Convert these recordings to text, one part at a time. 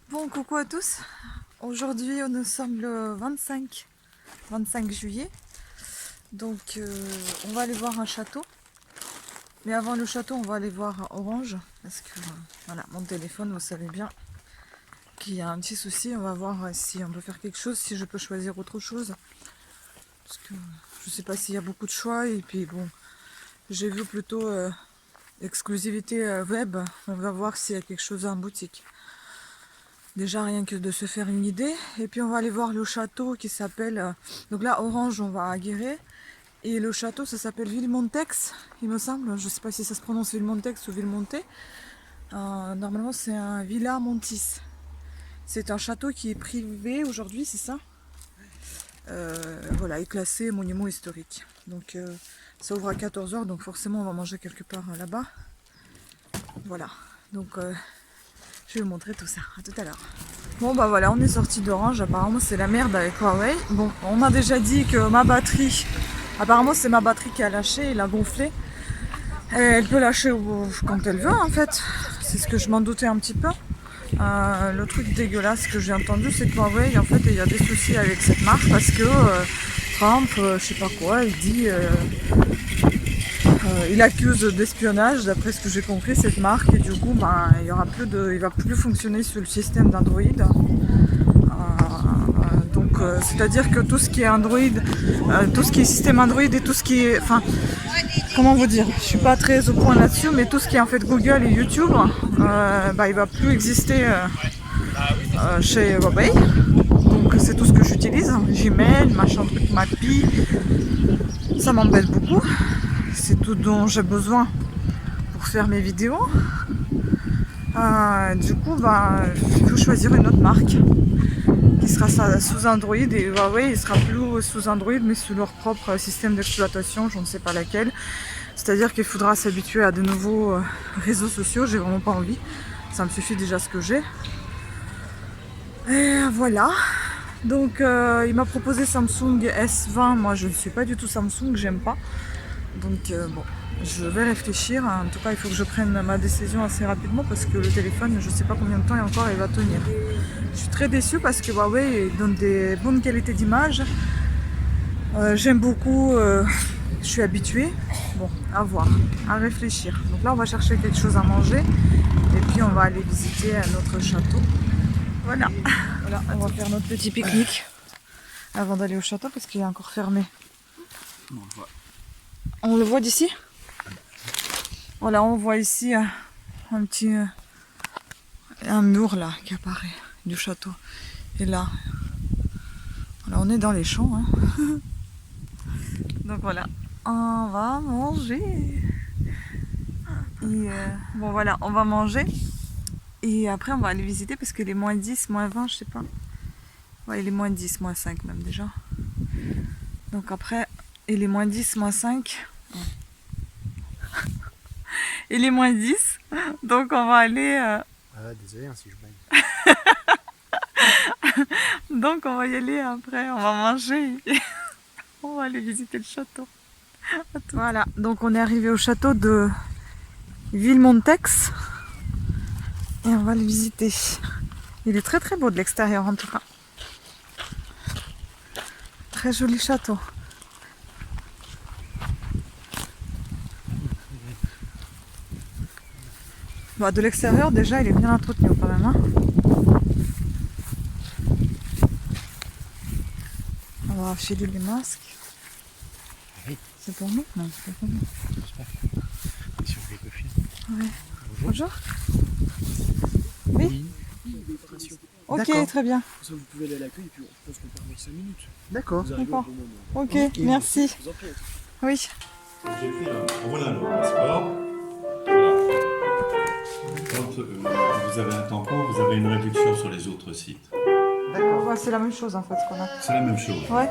Bon, coucou à tous. Aujourd'hui, nous sommes le 25 juillet. Donc, on va aller voir un château. Mais avant le château, on va aller voir Orange. Parce que, voilà, mon téléphone, vous savez bien qu'il y a un petit souci. On va voir si on peut faire quelque chose, si je peux choisir autre chose. Parce que je sais pas s'il y a beaucoup de choix. Et puis, bon, j'ai vu plutôt exclusivité web. On va voir s'il y a quelque chose en boutique. Déjà rien que de se faire une idée. Et puis on va aller voir le château qui s'appelle... donc là, Orange, on va à Guéret. Et le château, ça s'appelle Villemontex, il me semble. Je ne sais pas si ça se prononce Villemontex ou Villemonté. Normalement, c'est un Villa Montis. C'est un château qui est privé aujourd'hui, c'est ça. Voilà, est classé monument historique. Donc ça ouvre à 14 h, donc forcément on va manger quelque part là-bas. Voilà, donc je vais vous montrer tout ça. À tout à l'heure. Bon bah voilà, on est sorti d'Orange, apparemment c'est la merde avec Huawei. Bon, on m'a déjà dit que ma batterie, apparemment c'est ma batterie qui a lâché, elle a gonflé. Et elle peut lâcher quand elle veut en fait, c'est ce que je m'en doutais un petit peu. Le truc dégueulasse que j'ai entendu, c'est que Huawei, en fait, il y a des soucis avec cette marque parce que Trump, je sais pas quoi, il dit... il accuse d'espionnage, d'après ce que j'ai compris, cette marque, et du coup, ben, il va plus fonctionner sur le système d'Android. Donc, c'est-à-dire que tout ce qui est Android, tout ce qui est système Android et tout ce qui est, enfin, comment vous dire, je suis pas très au point là-dessus, mais tout ce qui est en fait Google et YouTube, bah, il va plus exister chez Huawei. Donc, c'est tout ce que j'utilise, Gmail, machin truc, Mappy, ça m'embête beaucoup. C'est tout dont j'ai besoin pour faire mes vidéos. Du coup, bah, il faut choisir une autre marque qui sera sous Android, et Huawei il sera plus sous Android mais sous leur propre système d'exploitation, je ne sais pas laquelle. C'est-à-dire qu'il faudra s'habituer à de nouveaux réseaux sociaux, j'ai vraiment pas envie. Ça me suffit déjà ce que j'ai. Et voilà. Donc il m'a proposé Samsung S20, moi je ne suis pas du tout Samsung, j'aime pas. Donc bon, je vais réfléchir. En tout cas, il faut que je prenne ma décision assez rapidement parce que le téléphone, je ne sais pas combien de temps encore il va tenir. Je suis très déçue parce que Huawei donne des bonnes qualités d'image. J'aime beaucoup, je suis habituée. Bon, à voir, à réfléchir. Donc là, on va chercher quelque chose à manger et puis on va aller visiter notre château. Voilà, voilà, on va faire notre petit pique-nique avant d'aller au château parce qu'il est encore fermé. On le voit d'ici? Voilà, on voit ici un petit un mur là qui apparaît du château. Et là, voilà, on est dans les champs. Hein. Donc voilà, on va manger. Et bon voilà, on va manger. Et après on va aller visiter parce qu'il est moins 10, moins 20, je sais pas. Ouais, il est moins 10, moins 5 même déjà. Donc après, il est moins 10, moins 5. Il est moins 10. Donc on va aller... désolé hein, si je baille. Donc on va y aller après, on va manger. On va aller visiter le château. Voilà, donc on est arrivé au château de Villemontex. Et on va le visiter. Il est très très beau de l'extérieur en tout cas. Très joli château. Bon, de l'extérieur déjà il est bien entretenu quand même. Hein. On va enfiler les masques. Oui. C'est pour nous? Non, c'est pas pour nous. J'espère. Sur quelques films. Ouais. Bonjour. Oui. Oui. Ok, très bien. Ça, vous pouvez aller à l'accueil et puis je pense qu'on part dans 5 minutes. D'accord. Vous arrivez au D'accord. bon moment. Ok, merci. Je vous en prie. Oui. J'ai fait là. Voilà le passeport. Voilà. Quand vous avez un tampon, vous avez une réduction sur les autres sites. D'accord. Ouais, c'est la même chose en fait ce qu'on a. C'est la même chose. Ouais.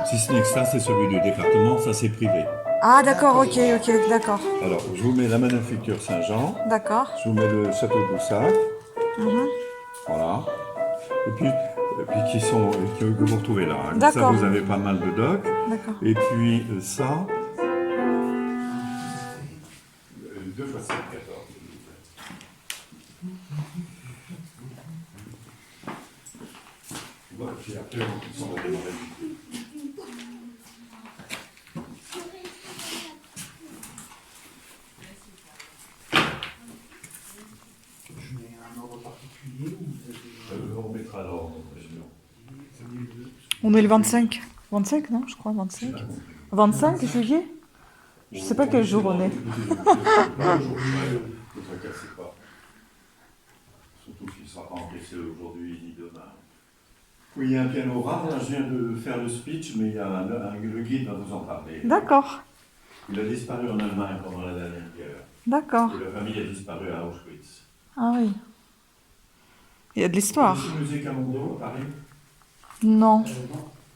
Si ce n'est que ça, c'est celui du département, ça c'est privé. Ah d'accord, ok, d'accord. Alors, je vous mets la Manufacture Saint-Jean, D'accord. je vous mets le château de Boussac, voilà. Et puis que vous retrouvez là. Hein. Ça, D'accord. vous avez pas mal de docs. D'accord. Et puis ça, 2 fois 7, 14. fois, puis après, on s'en va démarrer. Je mets un ordre particulier ou vous avez... On mettra l'ordre, sinon. On est le 25. 25, non, je crois, 25. 25 juillet? Je sais pas quel jour on est. Ne tracassez pas. Surtout qu'il ne sera pas encaissé aujourd'hui ni demain. Oui, il y a un piano rare, là, je viens de faire le speech, mais il y a le guide va vous en parler. D'accord, Il a disparu en Allemagne pendant la dernière guerre. d'accord. Et la famille a disparu à Auschwitz. Ah oui. Il y a de Vous l'histoire. connaissez le musée Camondo à Paris? Non. non.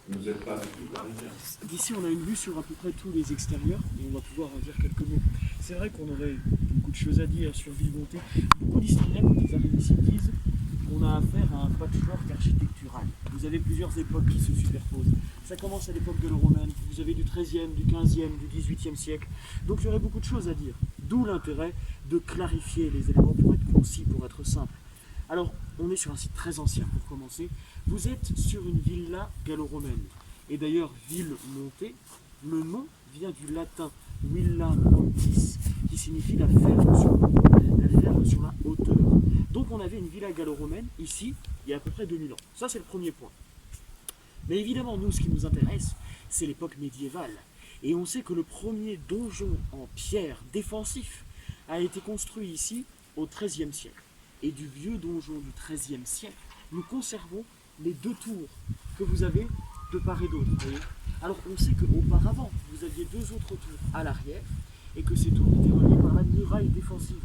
Vous n'êtes pas du tout parisien. D'ici, on a une vue sur à peu près tous les extérieurs et on va pouvoir en dire quelques mots. C'est vrai qu'on aurait beaucoup de choses à dire sur Villemonté. Beaucoup d'historiens, quand ils arrivent ici, disent qu'on a affaire à un patchwork architectural. Vous avez plusieurs époques qui se superposent. Ça commence à l'époque gallo-romaine, vous avez du XIIIe, du XVe, du XVIIIe siècle. Donc il y aurait beaucoup de choses à dire. D'où l'intérêt de clarifier les éléments pour être concis, pour être simple. Alors, on est sur un site très ancien pour commencer. Vous êtes sur une villa gallo-romaine. Et d'ailleurs, Villemonté, le nom vient du latin villa montis, qui signifie la ferme sur le mont, la ferme sur la hauteur. Donc on avait une villa gallo-romaine ici, il y a à peu près 2000 ans. Ça, c'est le premier point. Mais évidemment, nous, ce qui nous intéresse, c'est l'époque médiévale. Et on sait que le premier donjon en pierre défensif a été construit ici au XIIIe siècle. Et du vieux donjon du XIIIe siècle, nous conservons les deux tours que vous avez de part et d'autre. Alors on sait qu'auparavant, vous aviez deux autres tours à l'arrière et que ces tours étaient reliées par la muraille défensive.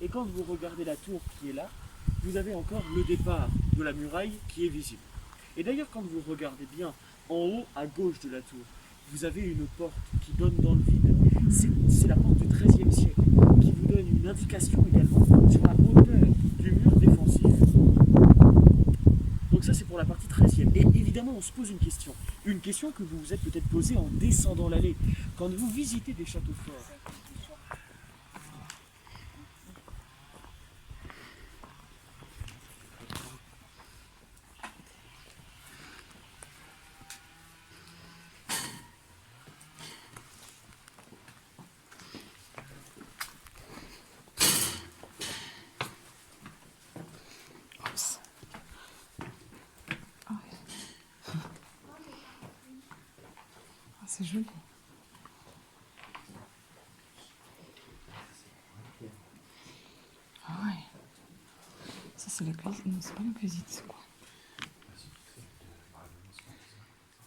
Et quand vous regardez la tour qui est là, vous avez encore le départ de la muraille qui est visible. Et d'ailleurs, quand vous regardez bien en haut à gauche de la tour, vous avez une porte qui donne dans le vide. C'est la porte du XIIIe siècle qui vous donne une indication également sur la hauteur du mur défensif. Donc ça, c'est pour la partie 13e. Et évidemment, on se pose une question que vous vous êtes peut-être posée en descendant l'allée. Quand vous visitez des châteaux forts, C'est joli. Ah ouais. Ça, c'est la cuisine. Non, c'est pas la cuisine, c'est quoi?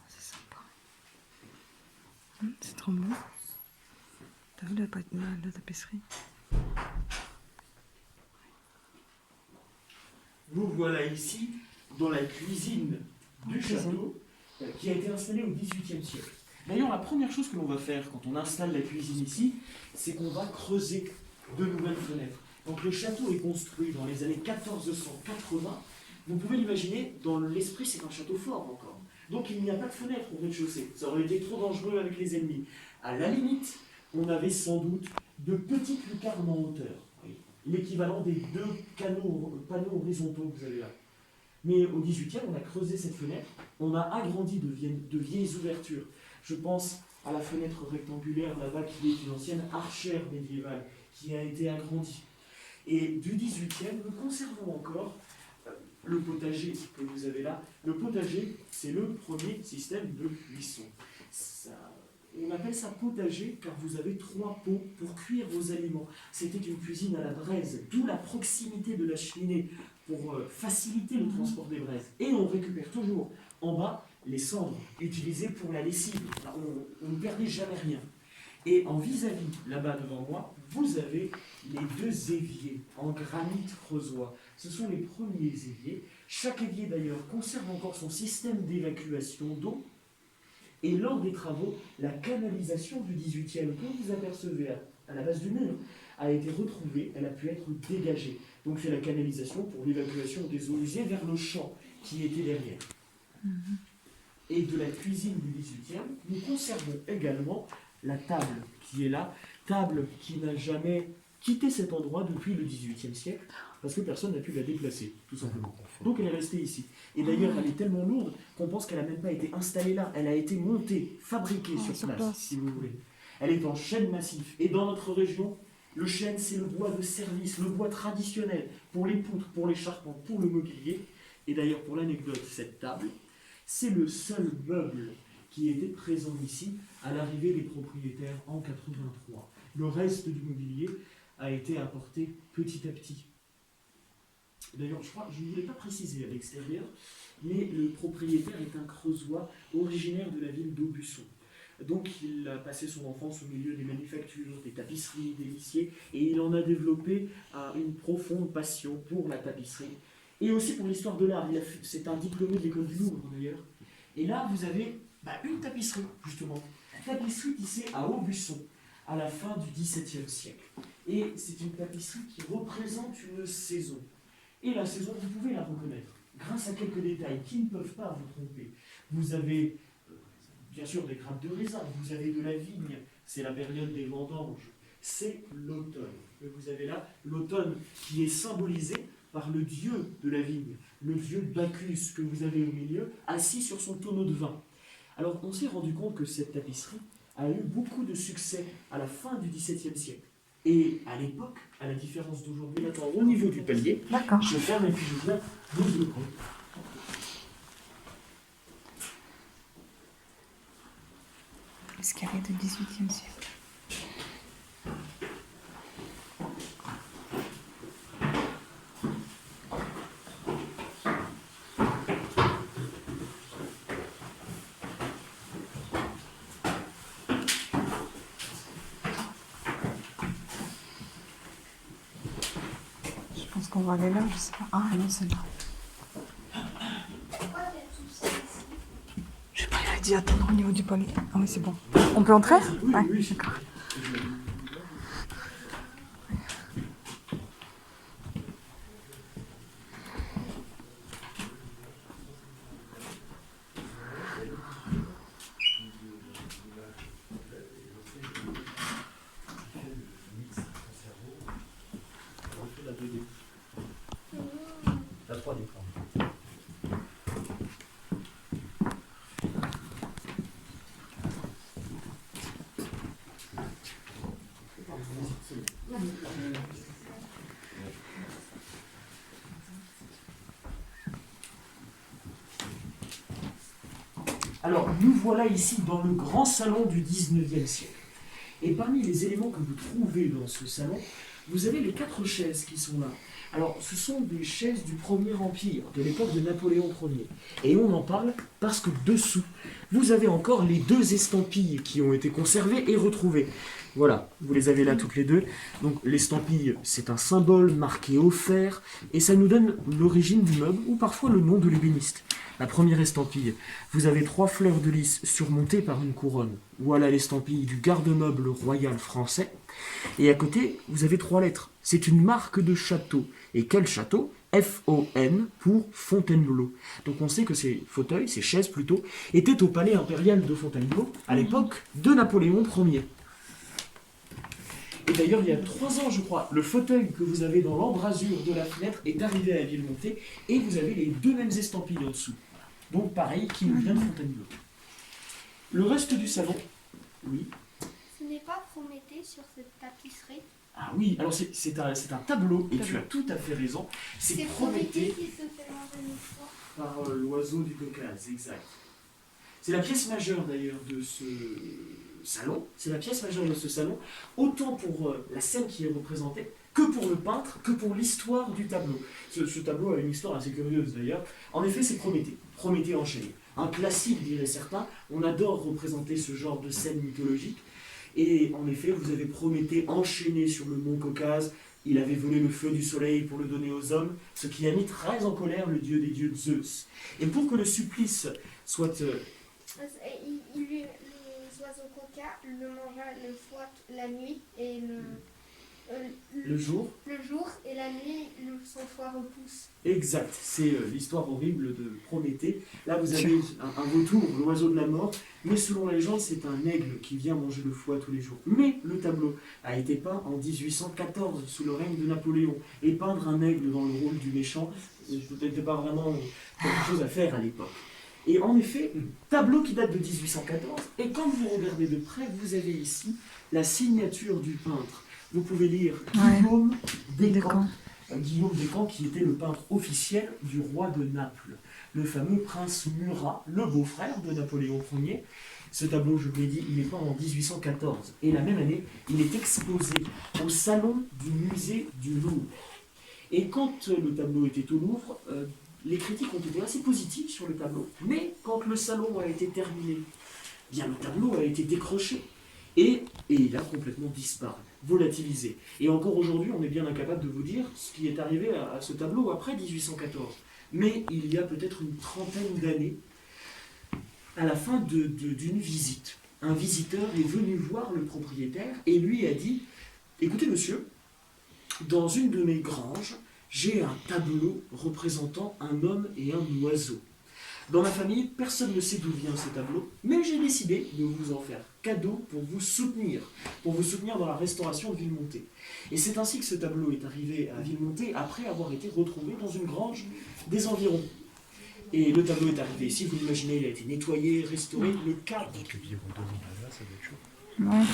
C'est sympa. C'est trop beau. T'as vu la tapisserie? vous voilà ici dans la cuisine du château qui a été installée au XVIIIe siècle. D'ailleurs, la première chose que l'on va faire quand on installe la cuisine ici, c'est qu'on va creuser de nouvelles fenêtres. Donc le château est construit dans les années 1480. Vous pouvez l'imaginer, dans l'esprit, c'est un château fort encore. Donc il n'y a pas de fenêtre au rez-de-chaussée. Ça aurait été trop dangereux avec les ennemis. À la limite, on avait sans doute de petites lucarnes en hauteur. L'équivalent des deux panneaux horizontaux que vous avez là. Mais au XVIIIe, on a creusé cette fenêtre, on a agrandi de vieilles ouvertures. Je pense à la fenêtre rectangulaire là-bas qui est une ancienne archère médiévale qui a été agrandie. Et du XVIIIe, nous conservons encore le potager que vous avez là. Le potager, c'est le premier système de cuisson. On appelle ça potager car vous avez 3 pots pour cuire vos aliments. C'était une cuisine à la braise, d'où la proximité de la cheminée pour faciliter le transport des braises. Et on récupère toujours en bas les cendres utilisées pour la lessive. On ne perdait jamais rien. Et en vis-à-vis, là-bas devant moi, vous avez les 2 éviers en granit creusois. Ce sont les premiers éviers. Chaque évier d'ailleurs conserve encore son système d'évacuation d'eau. Et lors des travaux, la canalisation du XVIIIe que vous apercevez à la base du mur a été retrouvée, elle a pu être dégagée. Donc c'est la canalisation pour l'évacuation des eaux usées vers le champ qui était derrière. Et de la cuisine du XVIIIe, nous conservons également la table qui est là, table qui n'a jamais quitté cet endroit depuis le XVIIIe siècle, parce que personne n'a pu la déplacer, tout simplement. Donc elle est restée ici. Et d'ailleurs, elle est tellement lourde qu'on pense qu'elle n'a même pas été installée là. Elle a été montée, fabriquée sur place, si vous voulez. Elle est en chêne massif. Et dans notre région, le chêne, c'est le bois de service, le bois traditionnel, pour les poutres, pour les charpentes, pour le mobilier. Et d'ailleurs, pour l'anecdote, cette table, c'est le seul meuble qui était présent ici à l'arrivée des propriétaires en 83. Le reste du mobilier a été apporté petit à petit. D'ailleurs, je ne voulais pas préciser à l'extérieur, mais le propriétaire est un Creusois originaire de la ville d'Aubusson. Donc il a passé son enfance au milieu des manufactures, des tapisseries, des lissiers, et il en a développé une profonde passion pour la tapisserie, et aussi pour l'histoire de l'art. C'est un diplômé de l'école du Louvre d'ailleurs. Et là, vous avez une tapisserie, justement. Une tapisserie tissée à Aubusson, à la fin du XVIIe siècle. Et c'est une tapisserie qui représente une saison. Et la saison, vous pouvez la reconnaître, grâce à quelques détails qui ne peuvent pas vous tromper. Vous avez, bien sûr, des grappes de raisin, vous avez de la vigne, c'est la période des vendanges, c'est l'automne. Et vous avez là l'automne qui est symbolisé par le dieu de la vigne, le dieu Bacchus que vous avez au milieu, assis sur son tonneau de vin. Alors on s'est rendu compte que cette tapisserie a eu beaucoup de succès à la fin du XVIIe siècle. Et à l'époque, à la différence d'aujourd'hui, maintenant au niveau du palier, je ferme et puis je viens vous ouvrir. L'escalier du XVIIIe siècle. Je pense qu'on va aller là, je sais pas. Ah non, c'est là. Je sais pas, il a dit attendre au niveau du palier. Ah oui, c'est bon. On peut entrer? Oui, Ouais, oui. d'accord. La 3D. Alors, nous voilà ici dans le grand salon du 19e siècle. Et parmi les éléments que vous trouvez dans ce salon, vous avez les 4 chaises qui sont là. Alors, ce sont des chaises du Premier Empire, de l'époque de Napoléon Ier. Et on en parle parce que dessous, vous avez encore les 2 estampilles qui ont été conservées et retrouvées. Voilà, vous les avez là toutes les deux. Donc l'estampille, c'est un symbole marqué au fer, et ça nous donne l'origine du meuble, ou parfois le nom de l'ébéniste. La première estampille, vous avez 3 fleurs de lys surmontées par une couronne. Voilà l'estampille du garde-meuble royal français. Et à côté, vous avez 3 lettres. C'est une marque de château. Et quel château? F-O-N pour Fontainebleau. Donc on sait que ces fauteuils, ces chaises plutôt, étaient au palais impérial de Fontainebleau à l'époque de Napoléon Ier. Et d'ailleurs, il y a 3 ans, je crois, le fauteuil que vous avez dans l'embrasure de la fenêtre est arrivé à Villemonté, et vous avez les 2 mêmes estampilles en dessous. Donc pareil, qui nous vient de Fontainebleau. Le reste du salon, oui. Ce n'est pas Prométhée sur cette tapisserie. Ah oui, alors c'est un tableau, et tu as tout à fait raison. C'est Prométhée qui se fait manger une fois. par l'oiseau du Caucase, exact. C'est la pièce majeure d'ailleurs de ce salon, autant pour la scène qui est représentée, que pour le peintre, que pour l'histoire du tableau. Ce tableau a une histoire assez curieuse d'ailleurs. En effet, c'est Prométhée enchaîné. Un classique, diraient certains. On adore représenter ce genre de scène mythologique. Et en effet, vous avez Prométhée enchaîné sur le mont Caucase. Il avait volé le feu du soleil pour le donner aux hommes, ce qui a mis très en colère le dieu des dieux Zeus. Et pour que le supplice soit... Les oiseaux coquins le mangea le foie la nuit et le le jour, et la nuit le son foie repousse. Exact, c'est l'histoire horrible de Prométhée. Là, vous avez un vautour, l'oiseau de la mort, mais selon la légende, c'est un aigle qui vient manger le foie tous les jours. Mais le tableau a été peint en 1814, sous le règne de Napoléon. Et peindre un aigle dans le rôle du méchant, peut-être pas vraiment quelque chose à faire à l'époque. Et en effet, tableau qui date de 1814, et quand vous regardez de près, vous avez ici la signature du peintre. Vous pouvez lire Guillaume Descamps. Guillaume Descamps qui était le peintre officiel du roi de Naples, le fameux prince Murat, le beau-frère de Napoléon Ier. Ce tableau, je vous l'ai dit, il est peint en 1814. Et la même année, il est exposé au salon du musée du Louvre. Et quand le tableau était au Louvre, les critiques ont été assez positives sur le tableau. Mais quand le salon a été terminé, bien le tableau a été décroché. Et il a complètement disparu, volatilisé. Et encore aujourd'hui, on est bien incapable de vous dire ce qui est arrivé à ce tableau après 1814. Mais il y a peut-être une trentaine d'années, à la fin d'une visite, un visiteur est venu voir le propriétaire et lui a dit « Écoutez monsieur, dans une de mes granges, j'ai un tableau représentant un homme et un oiseau. Dans ma famille, personne ne sait d'où vient ce tableau, mais j'ai décidé de vous en faire cadeau pour vous soutenir dans la restauration de Villemonté. Et c'est ainsi que ce tableau est arrivé à Villemonté après avoir été retrouvé dans une grange des environs. Et le tableau est arrivé ici, vous l'imaginez, il a été nettoyé, restauré, le cadre. Ouais.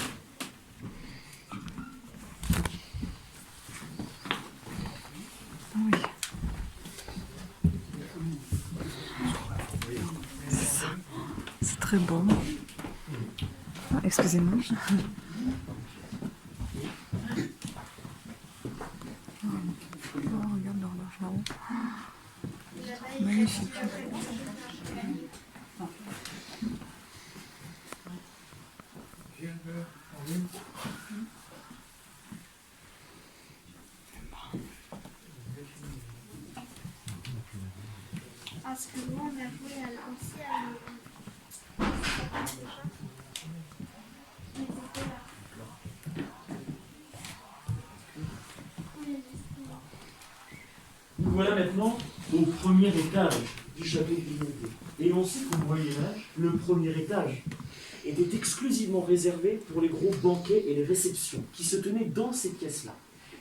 Oui. C'est très beau. Ah, excusez-moi. Oh, regarde l'horloge là-haut. Magnifique. Parce que nous, on a joué à l'ancienne. Nous voilà maintenant au premier étage du château de Villemonté. Et on sait qu'au Moyen-Âge, le premier étage était exclusivement réservé pour les gros banquets et les réceptions qui se tenaient dans ces pièces-là.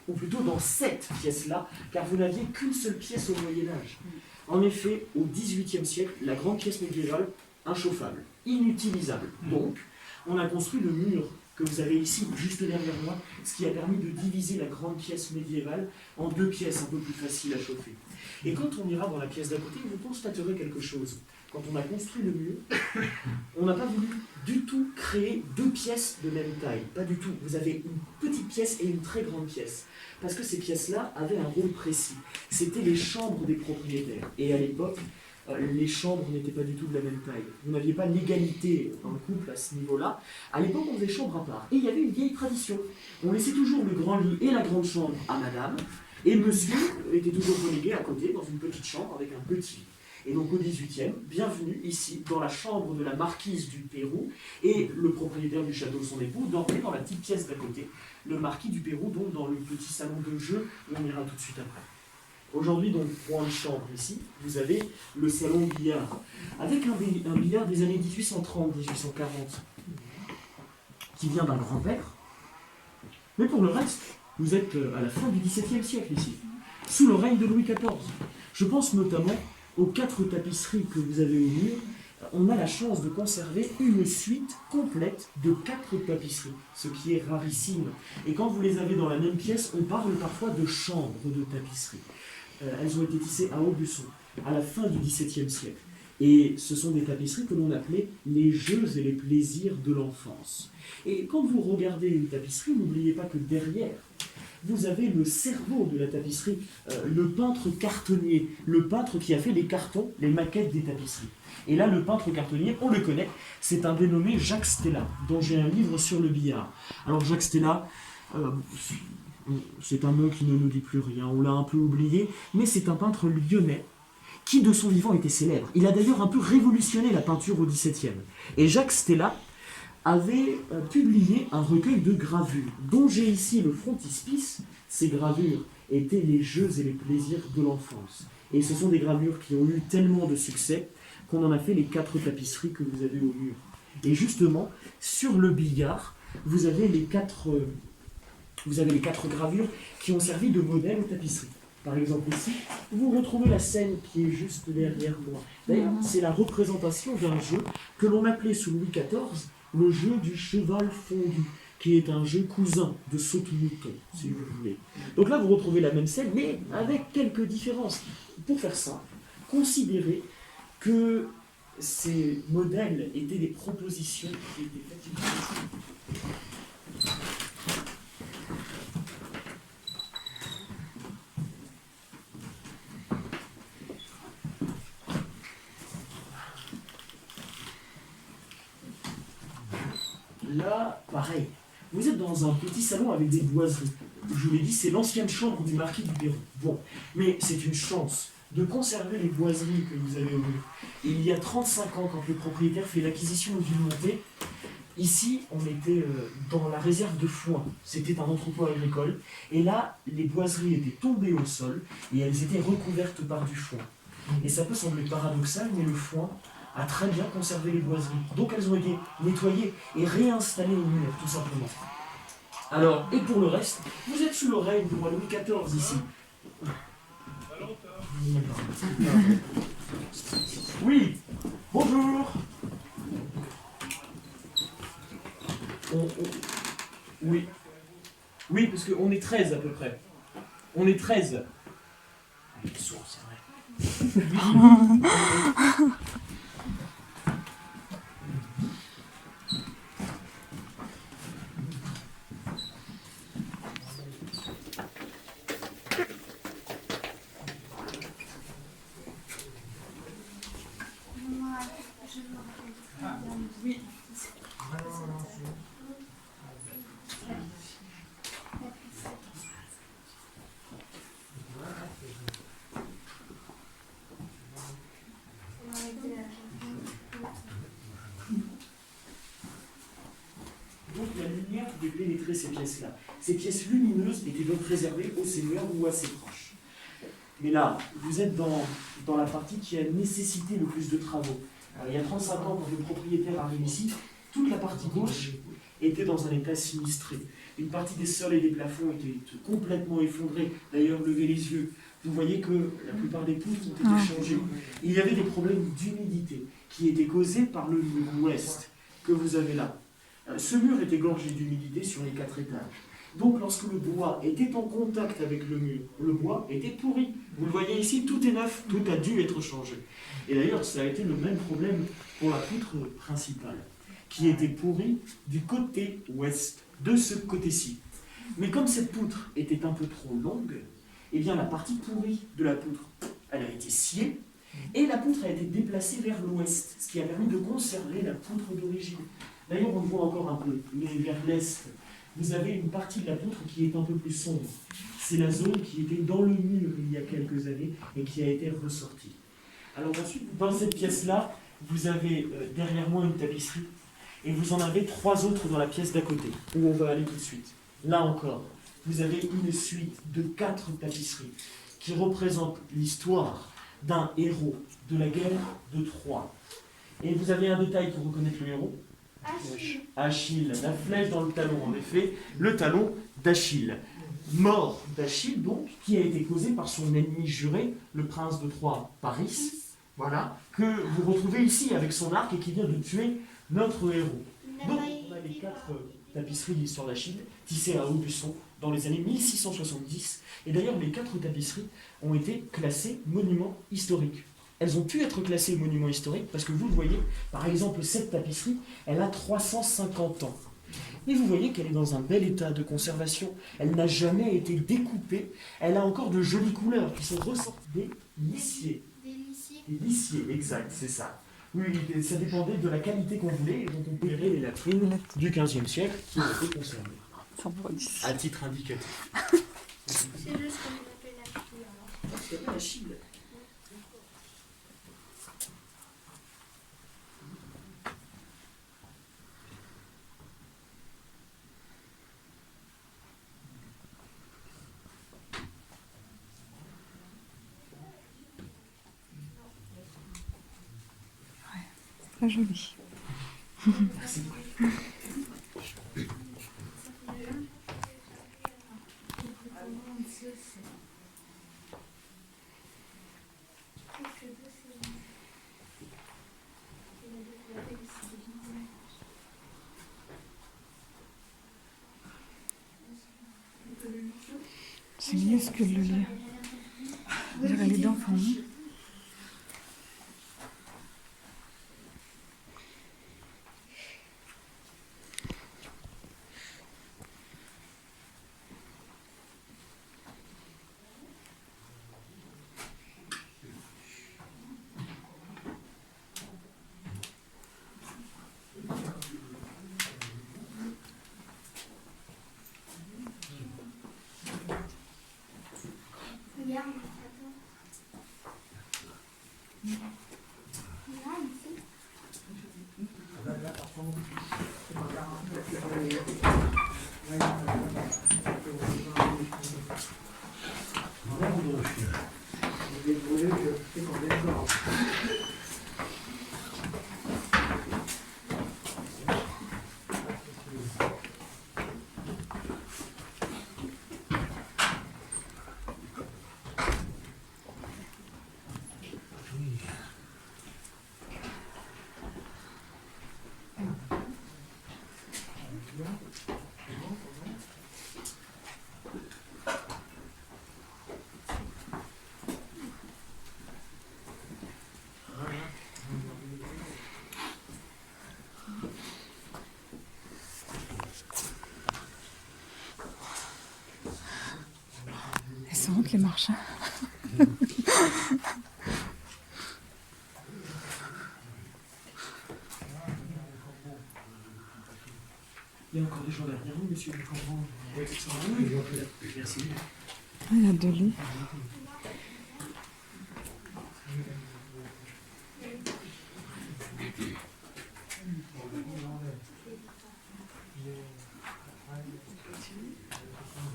Ou plutôt dans cette pièce-là, car vous n'aviez qu'une seule pièce au Moyen-Âge. En effet, au XVIIIe siècle, la grande pièce médiévale, inchauffable, inutilisable. Donc, on a construit le mur que vous avez ici, juste derrière moi, ce qui a permis de diviser la grande pièce médiévale en deux pièces un peu plus faciles à chauffer. Et quand on ira dans la pièce d'à côté, vous constaterez quelque chose. Quand on a construit le mur, on n'a pas voulu du tout créer deux pièces de même taille. Pas du tout. Vous avez une petite pièce et une très grande pièce. Parce que ces pièces-là avaient un rôle précis. C'était les chambres des propriétaires. Et à l'époque, les chambres n'étaient pas du tout de la même taille. Vous n'aviez pas l'égalité dans le couple à ce niveau-là. À l'époque, on faisait chambre à part. Et il y avait une vieille tradition. On laissait toujours le grand lit et la grande chambre à madame. Et monsieur était toujours relégué à côté dans une petite chambre avec un petit lit. Et donc au XVIIIe, bienvenue ici, dans la chambre de la marquise du Pérou, et le propriétaire du château, son époux, dormait dans la petite pièce d'à côté, le marquis du Pérou, donc dans le petit salon de jeu, où on ira tout de suite après. Aujourd'hui, donc, point de chambre ici, vous avez le salon billard, avec un billard des années 1830-1840, qui vient d'un grand-père, mais pour le reste, vous êtes à la fin du XVIIe siècle ici, sous le règne de Louis XIV. Je pense notamment aux 4 tapisseries que vous avez au mur. On a la chance de conserver une suite complète de 4 tapisseries, ce qui est rarissime. Et quand vous les avez dans la même pièce, on parle parfois de chambres de tapisserie. Elles ont été tissées à Aubusson, à la fin du XVIIe siècle. Et ce sont des tapisseries que l'on appelait les jeux et les plaisirs de l'enfance. Et quand vous regardez une tapisserie, n'oubliez pas que derrière, vous avez le cerveau de la tapisserie, le peintre cartonnier, le peintre qui a fait les cartons, les maquettes des tapisseries. Et là, le peintre cartonnier, on le connaît, c'est un dénommé Jacques Stella, dont j'ai un livre sur le billard. Alors Jacques Stella, c'est un nom qui ne nous dit plus rien, on l'a un peu oublié, mais c'est un peintre lyonnais qui, de son vivant, était célèbre. Il a d'ailleurs un peu révolutionné la peinture au XVIIe. Et Jacques Stella avait publié un recueil de gravures, dont j'ai ici le frontispice. Ces gravures étaient les jeux et les plaisirs de l'enfance. Et ce sont des gravures qui ont eu tellement de succès qu'on en a fait les 4 tapisseries que vous avez au mur. Et justement, sur le billard, vous avez les 4 gravures qui ont servi de modèle aux tapisseries. Par exemple ici, vous retrouvez la scène qui est juste derrière moi. D'ailleurs, c'est la représentation d'un jeu que l'on appelait sous Louis XIV le jeu du cheval fondu, qui est un jeu cousin de saute-mouton, si vous voulez. Donc là, vous retrouvez la même scène, mais avec quelques différences. Pour faire ça, considérez que ces modèles étaient des propositions qui étaient faites. Là, pareil, vous êtes dans un petit salon avec des boiseries. Je vous l'ai dit, c'est l'ancienne chambre du marquis du Pérou. Bon, mais c'est une chance de conserver les boiseries que vous avez au mur. Il y a 35 ans, quand le propriétaire fait l'acquisition d'une montée, ici, on était dans la réserve de foin. C'était un entrepôt agricole. Et là, les boiseries étaient tombées au sol et elles étaient recouvertes par du foin. Et ça peut sembler paradoxal, mais le foin a très bien conservé les boiseries. Donc elles ont été nettoyées et réinstallées au mur, tout simplement. Alors, et pour le reste, vous êtes sous le règne du roi Louis XIV ici. Oui, bonjour. Oui. Oui, parce qu'on est 13 à peu près. On est 13. Il est sourd, c'est vrai. Donc la lumière pouvait pénétrer ces pièces-là. Ces pièces lumineuses étaient donc réservées aux seigneurs ou à ses proches. Mais là, vous êtes dans la partie qui a nécessité le plus de travaux. Alors, il y a 35 ans, quand le propriétaire arrive ici, toute la partie gauche était dans un état sinistré. Une partie des sols et des plafonds étaient complètement effondrés. D'ailleurs, levez les yeux. Vous voyez que la plupart des poutres ont été changées. Il y avait des problèmes d'humidité qui étaient causés par le mur ouest que vous avez là. Ce mur était gorgé d'humidité sur les 4 étages. Donc lorsque le bois était en contact avec le mur, le bois était pourri. Vous le voyez ici, tout est neuf, tout a dû être changé. Et d'ailleurs, ça a été le même problème pour la poutre principale, qui était pourrie du côté ouest, de ce côté-ci. Mais comme cette poutre était un peu trop longue, eh bien la partie pourrie de la poutre, elle a été sciée, et la poutre a été déplacée vers l'ouest, ce qui a permis de conserver la poutre d'origine. D'ailleurs, on le voit encore un peu, mais vers l'est, vous avez une partie de la poutre qui est un peu plus sombre. C'est la zone qui était dans le mur il y a quelques années et qui a été ressortie. Alors ensuite, dans cette pièce-là, vous avez derrière moi une tapisserie et vous en avez 3 autres dans la pièce d'à côté, où on va aller tout de suite. Là encore, vous avez une suite de 4 tapisseries qui représentent l'histoire d'un héros de la guerre de Troie. Et vous avez un détail pour reconnaître le héros. Achille, la flèche dans le talon, en effet, le talon d'Achille. Mort d'Achille, donc, qui a été causée par son ennemi juré, le prince de Troie, Paris, voilà, que vous retrouvez ici avec son arc et qui vient de tuer notre héros. Donc, on a les 4 tapisseries de l'histoire d'Achille, tissées à Aubusson dans les années 1670. Et d'ailleurs, les 4 tapisseries ont été classées monuments historiques. Elles ont pu être classées monuments historiques parce que vous le voyez, par exemple, cette tapisserie, elle a 350 ans. Et vous voyez qu'elle est dans un bel état de conservation. Elle n'a jamais été découpée. Elle a encore de jolies couleurs qui sont ressorties des lissiers. Des lissiers, exact, c'est ça. Oui, ça dépendait de la qualité qu'on voulait. Et donc on peut verrer les latrines du XVe siècle qui ont été conservées. À titre indicatif. C'est juste comme on appelle la fille alors. C'est pas Achille. très joli. Merci. C'est minuscule le lit. On dirait les d'enfants, non? Regarde, attends. Regarde ici. Elles sont hautes les marches. Hein. Il y a encore des gens derrière vous, monsieur. Merci. Ah, il y a 2 lits.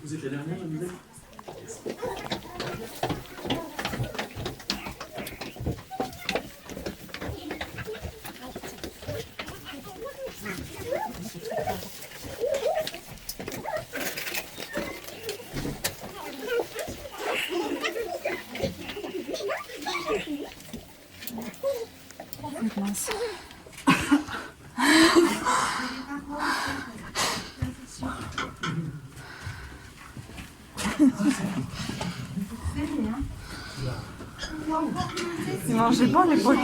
Vous êtes la dernière, Amina? Mince. Ils mangeaient pas à l'époque.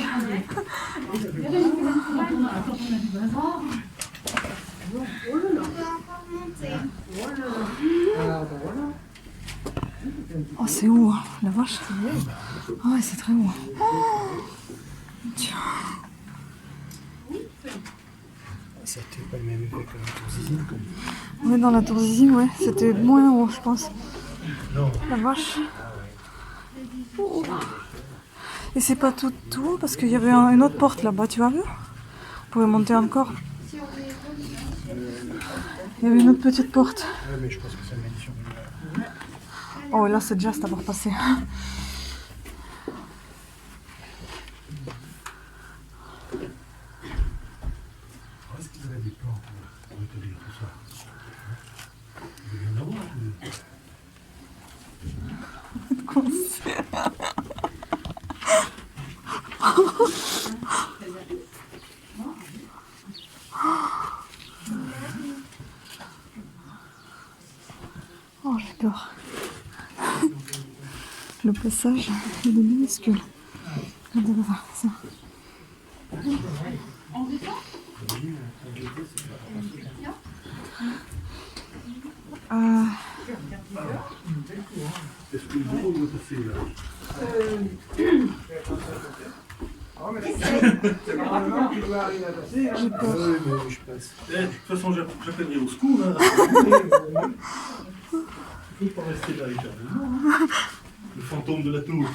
Oh, c'est haut, hein, la vache. Ah ouais, c'est très haut. Oh, tiens. C'était pas le même effet que la tour Zizine. Ouais, dans la tour Zizine, ouais, c'était moins haut, je pense. Non. La vache. Oh. Et c'est pas tout haut parce qu'il y avait une autre porte là-bas, tu as vu? On pouvait monter encore. Il y avait une autre petite porte. Ouais, mais je pense que ça mène sur une... Oh, là, c'est déjà d'avoir passé. Est-ce qu'ils avaient des plans pour établir tout ça? Il devait y en avoir. Oh, j'adore. Le passage, il est minuscule. Regardez là, ça. Est-ce que le bureau va passer là? J'ai peur. Oui, mais je passe. De toute façon, j'appelle au secours. Hein. Il ne faut pas rester là éternellement. Le fantôme de la tour.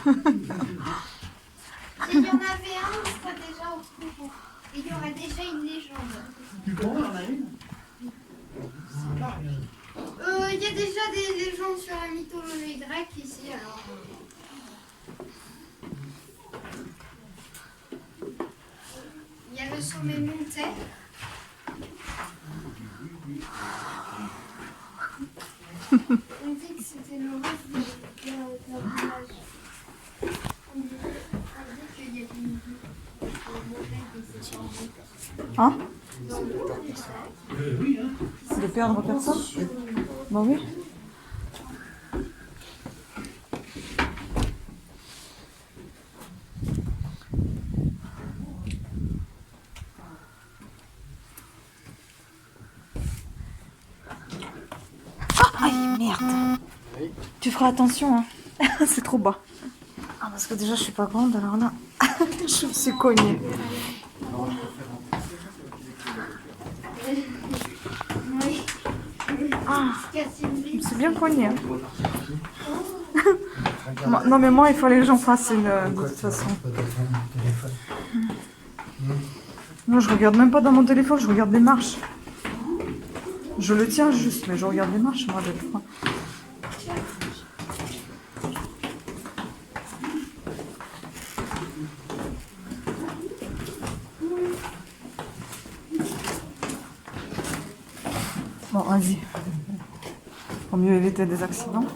S'il y en avait un, on serait déjà au secours. Et il y aurait déjà une légende. Tu comprends, il y en a une? Il y a déjà des légendes sur la mythologie grecque ici, alors. Il y a le sur les montées. On dit que c'était le reste de la village. On dit qu'il y avait une montagne qui s'est changée. Hein? Oui, hein. De perdre personne? Bah oui. Aïe, merde. Tu feras attention, hein. C'est trop bas. Ah, parce que déjà, je suis pas grande, alors là, je me suis cognée. Oui. Ah, Casser une je me vis. suis bien cognée. Hein. Non, mais moi, il fallait que j'en fasse une, de toute façon. Non, je regarde même pas dans mon téléphone, je regarde les marches. Je le tiens juste, mais je regarde les marches, moi, des fois. Bon, vas-y. Pour mieux éviter des accidents.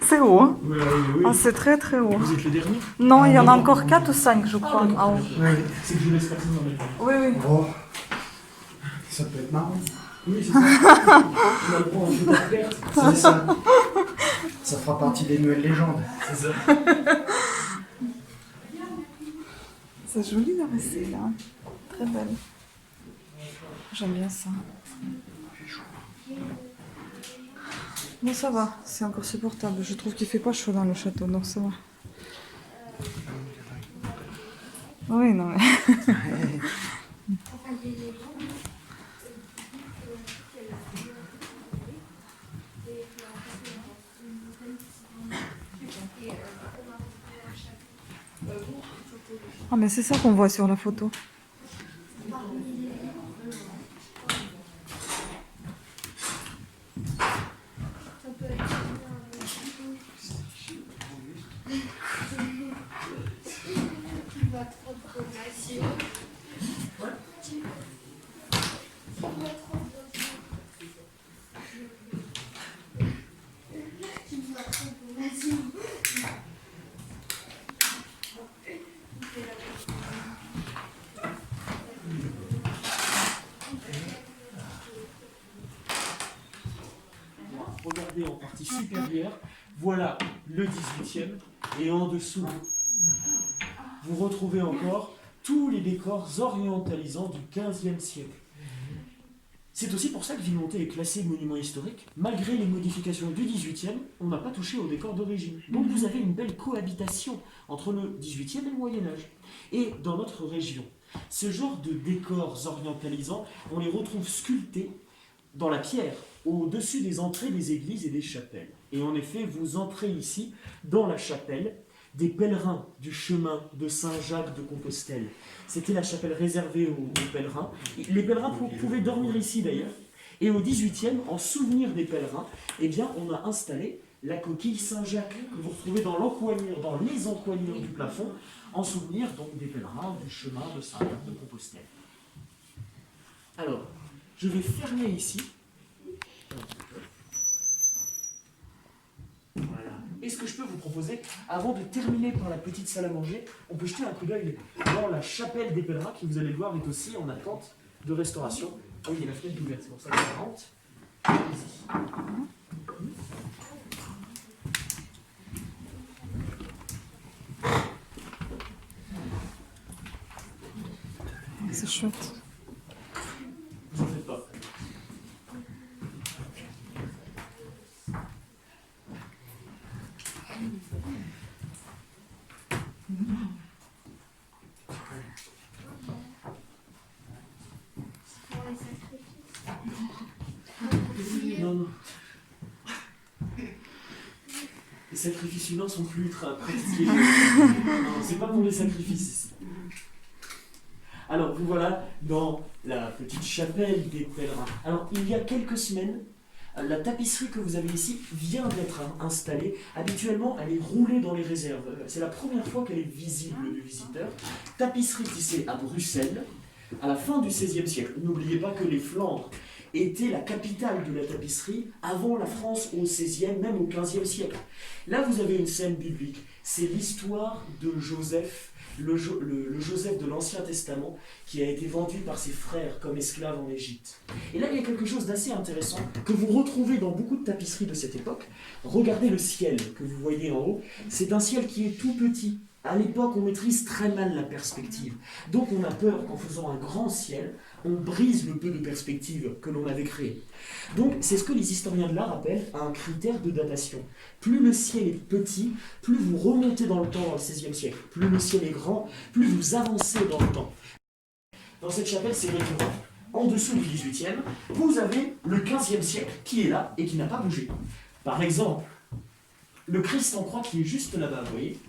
C'est haut, hein? Oui, oui. Ah, c'est très très haut. Vous êtes le dernier? Non, il y en a encore 4 ou 5, je crois. Ah, haut. C'est que je laisse personne dans les temps. Oui, oui. Oh, ça peut être marrant. Oui, c'est ça. On a le droit, on fait pas de perte. C'est ça. Ça fera partie des nouvelles légendes. C'est ça. C'est joli la racine, là. Très belle. J'aime bien ça. Bon, ça va, c'est encore supportable. Je trouve qu'il fait pas chaud dans le château, donc ça va. Oui, non, mais... Ah, mais c'est ça qu'on voit sur la photo. Regardez en partie supérieure, voilà le 18e, et en dessous, vous retrouvez encore tous les décors orientalisants du 15e siècle. C'est aussi pour ça que Vilmontais est classé monument historique. Malgré les modifications du 18e, on n'a pas touché au décor d'origine. Donc vous avez une belle cohabitation entre le 18e et le Moyen-Âge. Et dans notre région, ce genre de décors orientalisants, on les retrouve sculptés dans la pierre, au-dessus des entrées des églises et des chapelles. Et en effet, vous entrez ici, dans la chapelle, des pèlerins du chemin de Saint-Jacques de Compostelle. C'était la chapelle réservée aux pèlerins. Les pèlerins pouvaient dormir ici d'ailleurs. Et au XVIIIe, en souvenir des pèlerins, eh bien, on a installé la coquille Saint-Jacques que vous retrouvez dans les encoignures du plafond, en souvenir donc des pèlerins du chemin de Saint-Jacques de Compostelle. Alors, je vais fermer ici. Voilà. Et ce que je peux vous proposer, avant de terminer par la petite salle à manger, on peut jeter un coup d'œil dans la chapelle des pèlerins, qui vous allez le voir est aussi en attente de restauration. Oui, il y a la fenêtre ouverte, c'est pour ça que ça rentre. Allez-y. C'est chouette. Vous en faites pas. Non, non. Les sacrifices humains sont plus ultra pratiqués. Non, c'est pas pour les sacrifices. Alors, vous voilà dans la petite chapelle des pèlerins. Alors, il y a quelques semaines, la tapisserie que vous avez ici vient d'être installée. Habituellement, elle est roulée dans les réserves. C'est la première fois qu'elle est visible du visiteur. Tapisserie tissée à Bruxelles, à la fin du XVIe siècle. N'oubliez pas que les Flandres étaient la capitale de la tapisserie avant la France au XVIe, même au XVe siècle. Là, vous avez une scène biblique. C'est l'histoire de Joseph, le Joseph de l'Ancien Testament, qui a été vendu par ses frères comme esclave en Égypte. Et là, il y a quelque chose d'assez intéressant que vous retrouvez dans beaucoup de tapisseries de cette époque. Regardez le ciel que vous voyez en haut. C'est un ciel qui est tout petit. À l'époque, on maîtrise très mal la perspective. Donc on a peur qu'en faisant un grand ciel, on brise le peu de perspective que l'on avait créé. Donc c'est ce que les historiens de l'art appellent un critère de datation. Plus le ciel est petit, plus vous remontez dans le temps dans le XVIe siècle. Plus le ciel est grand, plus vous avancez dans le temps. Dans cette chapelle, c'est récurrent. En dessous du XVIIIe, vous avez le XVe siècle qui est là et qui n'a pas bougé. Par exemple, le Christ en croix qui est juste là-bas, vous voyez,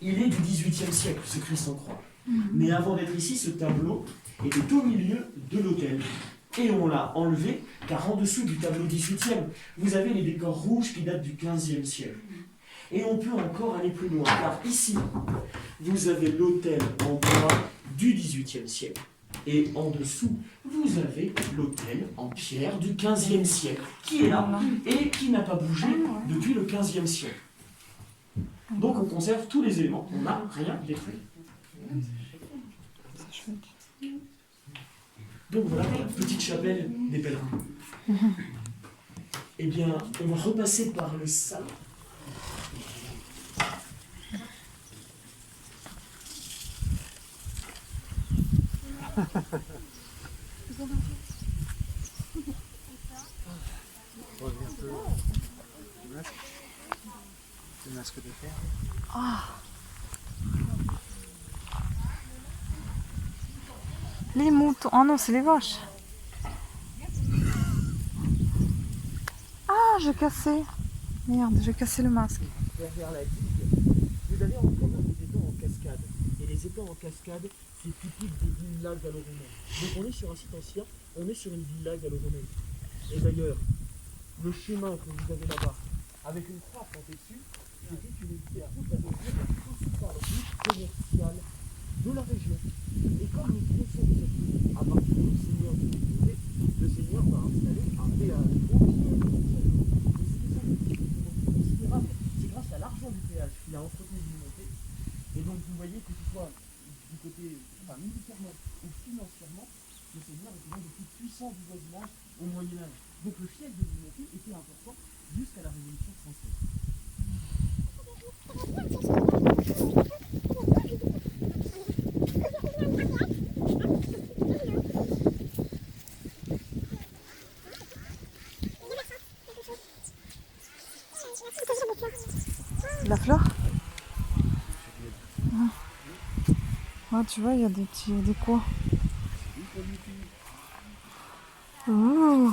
il est du XVIIIe siècle, ce Christ en croix. Mais avant d'être ici, ce tableau était au milieu de l'autel. Et on l'a enlevé, car en dessous du tableau XVIIIe, vous avez les décors rouges qui datent du XVe siècle. Et on peut encore aller plus loin, car ici, vous avez l'autel en bois du XVIIIe siècle. Et en dessous, vous avez l'autel en pierre du XVe siècle, qui est là, et qui n'a pas bougé depuis le XVe siècle. Donc on conserve tous les éléments, on n'a rien détruit. Donc voilà la petite chapelle des pèlerins. Eh bien, on va repasser par le salon. Le masque de fer. Ah. Les moutons. Oh non, c'est les vaches. Ah, j'ai cassé. Merde, j'ai cassé le masque. Derrière la digue, vous allez encore des étangs en cascade. Et les étangs en cascade, c'est typique des villas gallo-romaines. Donc on est sur un site ancien, on est sur une villa gallo-romaine. Et d'ailleurs, le chemin que vous avez là-bas, avec une croix plantée dessus, c'était une route à devenir la principale route commerciale de la région. Et comme nous connaissons de cette route à partir du seigneur de l'Utilité, le seigneur va installer un péage au pied du château. Considérable. C'est grâce à l'argent du péage qu'il a entretenu l'humanité. Et donc vous voyez que ce soit du côté militairement ou financièrement, le seigneur était l'un des plus puissants du voisinage au Moyen-Âge. Donc le fief de l'humanité était important jusqu'à la Révolution française. La fleur. Ah, tu vois, il y a des petits décos. Ouh.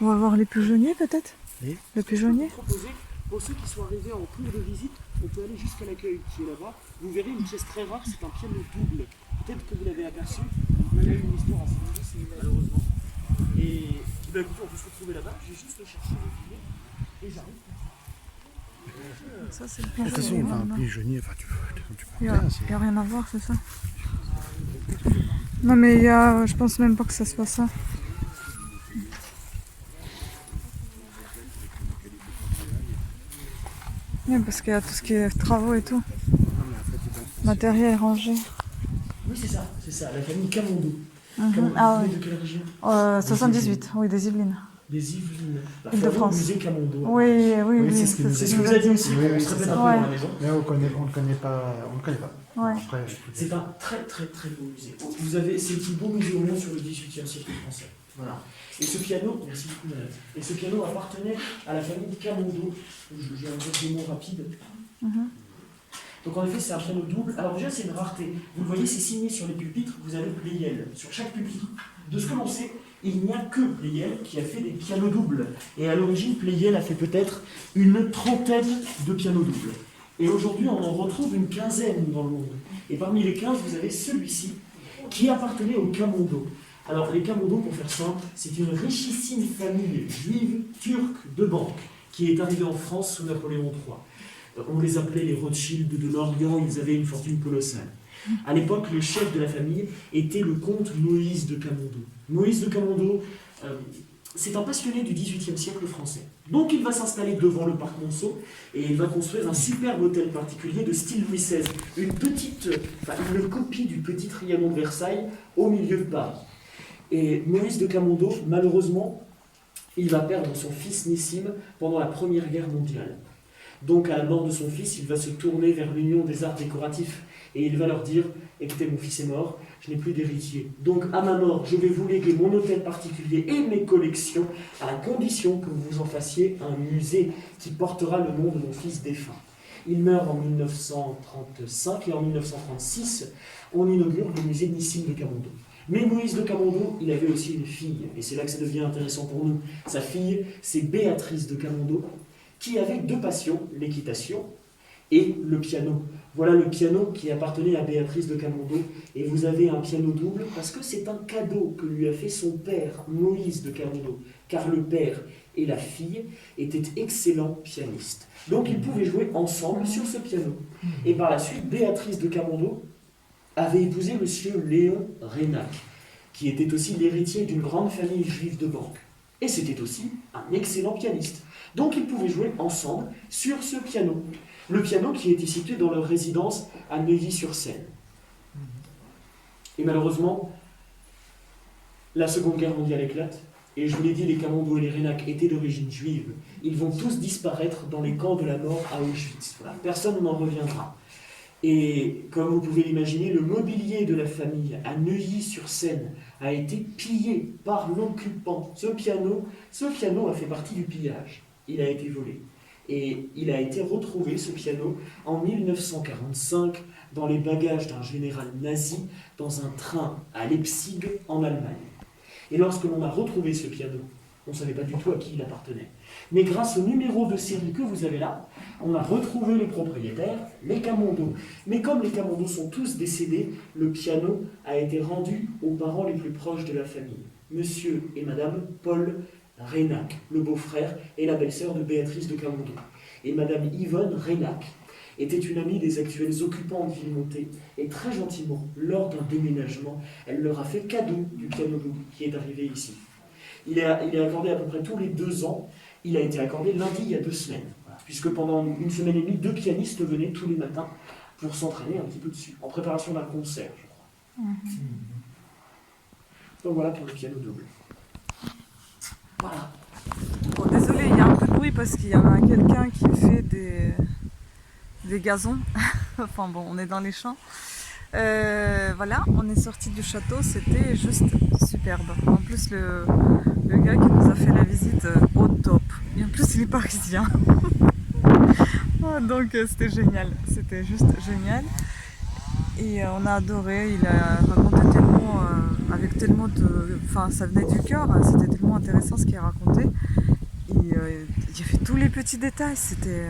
On va voir les pigeonniers peut-être. Oui. Le pigeonnier. Pour ceux qui sont arrivés en cours de visite, on peut aller jusqu'à l'accueil qui est là-bas. Vous verrez une pièce très rare, c'est un piano double. Peut-être que vous l'avez aperçu. On a eu une histoire assez difficile malheureusement. Et ben, écoutez, on peut se retrouver là-bas. J'ai juste cherché le filet et j'arrive. Ça, c'est le De toute façon, pigeonnier. enfin, un pigeonnier, enfin, tu peux rien, c'est... Il n'y a rien à voir, c'est ça. Non, mais je pense même pas que ça soit ça. Oui, parce qu'il y a tout ce qui est travaux et tout. Matériel rangé. Oui, c'est ça, la famille Camondo. Ah Vous oui. venez de quelle région? 78, oui, des Yvelines. Des Yvelines. La Île-de-France. famille musée Camondo. Oui, C'est ce qu'il nous a dit aussi, on se répète un peu Ouais. dans la maison. Mais on ne connaît pas. Ouais. Après, C'est un très très très beau musée. Vous avez, c'est le plus beau musée au monde sur le XVIIIe siècle français. Voilà. Et ce piano, merci beaucoup madame. Et ce piano appartenait à la famille Camondo. Je vais avoir des mots rapides. Donc en effet, c'est un piano double. Alors déjà, c'est une rareté. Vous le voyez, c'est signé sur les pupitres. Vous avez Pleyel sur chaque pupitre. De ce que l'on sait, il n'y a que Pleyel qui a fait des pianos doubles. Et à l'origine, Pleyel a fait peut-être une trentaine de pianos doubles. Et aujourd'hui, on en retrouve une quinzaine dans le monde. Et parmi les 15, vous avez celui-ci, qui appartenait aux Camondos. Alors, les Camondos, pour faire simple, c'est une richissime famille juive turque de Banque, qui est arrivée en France sous Napoléon III. On les appelait les Rothschild de l'Orient, ils avaient une fortune colossale. À l'époque, le chef de la famille était le comte Moïse de Camondo. Moïse de Camondo, c'est un passionné du XVIIIe siècle français. Donc il va s'installer devant le parc Monceau et il va construire un superbe hôtel particulier de style Louis XVI. Une copie du petit Trianon de Versailles au milieu de Paris. Et Maurice de Camondo, malheureusement, il va perdre son fils Nissim pendant la Première Guerre mondiale. Donc à la mort de son fils, il va se tourner vers l'Union des arts décoratifs et il va leur dire « Écoutez, mon fils est mort, je n'ai plus d'héritier. Donc à ma mort, je vais vous léguer mon hôtel particulier et mes collections à la condition que vous en fassiez un musée qui portera le nom de mon fils défunt. » Il meurt en 1935 et en 1936, on inaugure le musée Nissim de Camondo. Mais Moïse de Camondo, il avait aussi une fille, et c'est là que ça devient intéressant pour nous. Sa fille, c'est Béatrice de Camondo, qui avait deux passions, l'équitation et le piano. Voilà le piano qui appartenait à Béatrice de Camondo, et vous avez un piano double parce que c'est un cadeau que lui a fait son père, Moïse de Camondo, car le père et la fille étaient excellents pianistes. Donc ils pouvaient jouer ensemble sur ce piano. Et par la suite, Béatrice de Camondo avait épousé monsieur Léon Reynac, qui était aussi l'héritier d'une grande famille juive de Banque. Et c'était aussi un excellent pianiste. Donc ils pouvaient jouer ensemble sur ce piano. Le piano qui était situé dans leur résidence à Neuilly-sur-Seine. Et malheureusement, la Seconde Guerre mondiale éclate, et je vous l'ai dit, les Camondo et les Reynac étaient d'origine juive. Ils vont tous disparaître dans les camps de la mort à Auschwitz. Voilà, personne n'en reviendra. Et comme vous pouvez l'imaginer, le mobilier de la famille à Neuilly-sur-Seine a été pillé par l'occupant. Ce piano a fait partie du pillage. Il a été volé. Et il a été retrouvé, ce piano, en 1945, dans les bagages d'un général nazi, dans un train à Leipzig, en Allemagne. Et lorsque l'on a retrouvé ce piano, on ne savait pas du tout à qui il appartenait. Mais grâce au numéro de série que vous avez là, on a retrouvé les propriétaires, les Camondo. Mais comme les Camondo sont tous décédés, le piano a été rendu aux parents les plus proches de la famille. Monsieur et Madame Paul Reynac, le beau-frère et la belle-sœur de Béatrice de Camondo. Et Madame Yvonne Reynac était une amie des actuels occupants de Villemotté, et très gentiment, lors d'un déménagement, elle leur a fait cadeau du piano double qui est arrivé ici. Il est accordé à peu près tous les 2 ans. Il a été accordé lundi il y a 2 semaines, voilà, puisque pendant 1 semaine et demie, 2 pianistes venaient tous les matins pour s'entraîner un petit peu dessus, en préparation d'un concert, je crois. Donc voilà pour le piano double. Voilà. Bon, désolé, il y a un peu de bruit parce qu'il y a quelqu'un qui fait des gazons. Enfin bon, on est dans les champs. Voilà, on est sorti du château, c'était juste superbe. En plus, le gars qui nous a fait la visite, au top. Et en plus, il est parisien. Donc c'était génial, c'était juste génial. Et on a adoré, il a raconté tellement, avec tellement de... Enfin, ça venait du cœur, hein, c'était tellement intéressant ce qu'il a raconté. Et, il y avait tous les petits détails, c'était...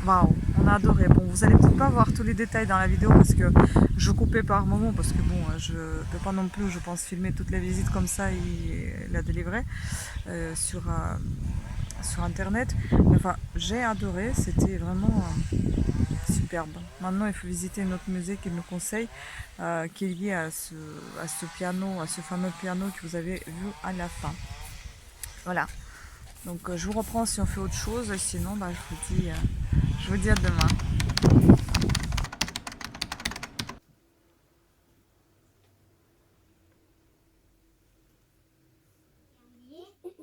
Waouh, on a adoré. Bon, vous allez peut-être pas voir tous les détails dans la vidéo parce que je coupais par moment, parce que bon, je peux pas non plus, je pense, filmer toute la visite comme ça et la délivrer sur internet. Mais enfin, j'ai adoré, c'était vraiment superbe. Maintenant, il faut visiter notre musée qu'il nous conseille, qui est lié à ce piano, à ce fameux piano que vous avez vu à la fin. Voilà. Donc je vous reprends si on fait autre chose, sinon bah, je vous dis à demain.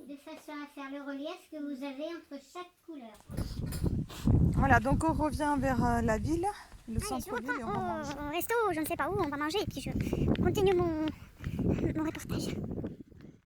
De façon à faire le relief que vous avez entre chaque couleur. Voilà, donc on revient vers la ville, le centre-ville, et on va manger. Au resto, je ne sais pas où, on va manger et puis je continue mon reportage.